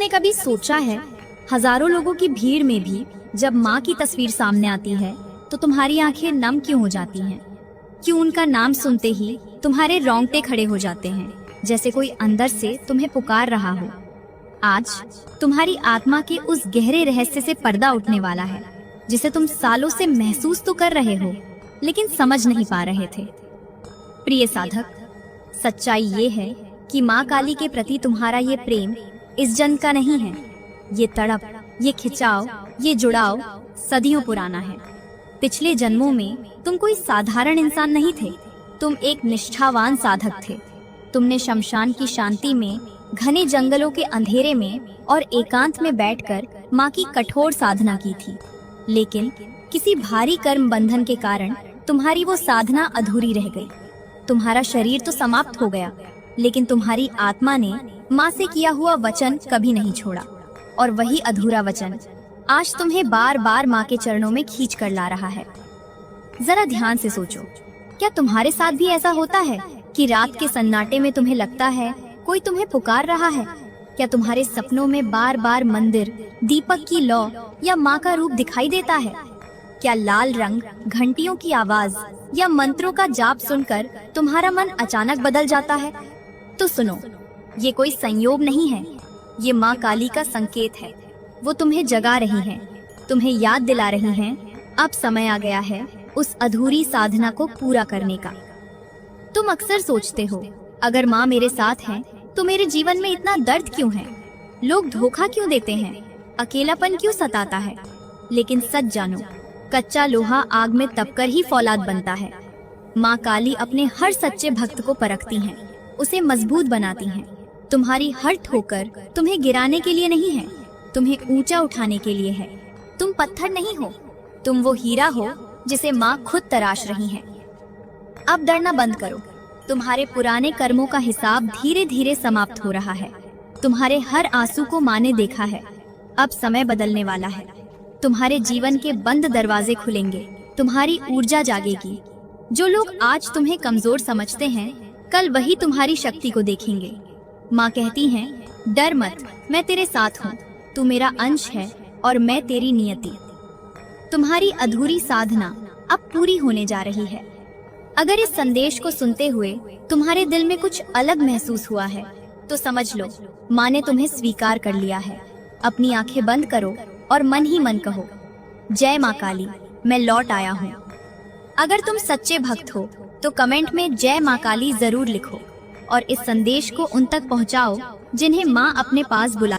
तुमने कभी सोचा है, हजारों लोगों की भीड़ में भी जब माँ की तस्वीर सामने आती है तो तुम्हारी आंखें नम क्यों हो जाती हैं? क्यों उनका नाम सुनते ही तुम्हारे रोंगटे खड़े हो जाते हैं, जैसे कोई अंदर से तुम्हें पुकार रहा हो? आज तुम्हारी आत्मा के उस गहरे रहस्य से पर्दा उठने वाला है, जिसे तुम सालों से महसूस तो कर रहे हो, लेकिन समझ नहीं पा रहे थे। प्रिय साधक, सच्चाई ये है कि माँ काली के प्रति तुम्हारा ये प्रेम इस जन्म का नहीं है। ये तड़प, ये खिंचाव, ये जुड़ाव सदियों पुराना है। पिछले जन्मों में तुम कोई साधारण इंसान नहीं थे, तुम एक निष्ठावान साधक थे। तुमने शमशान की शांति में, घने जंगलों के अंधेरे में और एकांत में बैठकर माँ की कठोर साधना की थी। लेकिन किसी भारी कर्म बंधन के कारण तुम्हारी वो साधना अधूरी रह गई। तुम्हारा शरीर तो समाप्त हो गया, लेकिन तुम्हारी आत्मा ने माँ से किया हुआ वचन कभी नहीं छोड़ा। और वही अधूरा वचन आज तुम्हें बार बार माँ के चरणों में खींच कर ला रहा है। जरा ध्यान से सोचो, क्या तुम्हारे साथ भी ऐसा होता है कि रात के सन्नाटे में तुम्हें लगता है कोई तुम्हें पुकार रहा है? क्या तुम्हारे सपनों में बार बार मंदिर, दीपक की लौ या माँ का रूप दिखाई देता है? क्या लाल रंग, घंटियों की आवाज या मंत्रों का जाप सुनकर तुम्हारा मन अचानक बदल जाता है? तो सुनो, ये कोई संयोग नहीं है, ये माँ काली का संकेत है। वो तुम्हें जगा रही हैं, तुम्हें याद दिला रही हैं, अब समय आ गया है उस अधूरी साधना को पूरा करने का। तुम अक्सर सोचते हो, अगर माँ मेरे साथ है तो मेरे जीवन में इतना दर्द क्यों है? लोग धोखा क्यों देते हैं? अकेलापन क्यों सताता है? लेकिन सच जानो, कच्चा लोहा आग में तपकर ही फौलाद बनता है। माँ काली अपने हर सच्चे भक्त को परखती हैं, उसे मजबूत बनाती हैं। तुम्हारी हर ठोकर तुम्हें गिराने के लिए नहीं है, तुम्हें ऊंचा उठाने के लिए है। तुम पत्थर नहीं हो, तुम वो हीरा हो जिसे माँ खुद तराश रही है। अब डरना बंद करो, तुम्हारे पुराने कर्मों का हिसाब धीरे धीरे समाप्त हो रहा है। तुम्हारे हर आंसू को माँ ने देखा है। अब समय बदलने वाला है, तुम्हारे जीवन के बंद दरवाजे खुलेंगे, तुम्हारी ऊर्जा जागेगी। जो लोग आज तुम्हें कमजोर समझते हैं, कल वही तुम्हारी शक्ति को देखेंगे। माँ कहती हैं, डर मत, मैं तेरे साथ हूँ, तू मेरा अंश है और मैं तेरी नियति। तुम्हारी अधूरी साधना अब पूरी होने जा रही है। अगर इस संदेश को सुनते हुए तुम्हारे दिल में कुछ अलग महसूस हुआ है, तो समझ लो, माँ ने तुम्हें स्वीकार कर लिया है। अपनी आंखें बंद करो और मन ही मन कहो, जय माँ काली, मैं लौट आया हूँ। अगर तुम सच्चे भक्त हो तो कमेंट में जय माँ काली जरूर लिखो और इस संदेश को उन तक पहुँचाओ जिन्हें माँ अपने पास बुला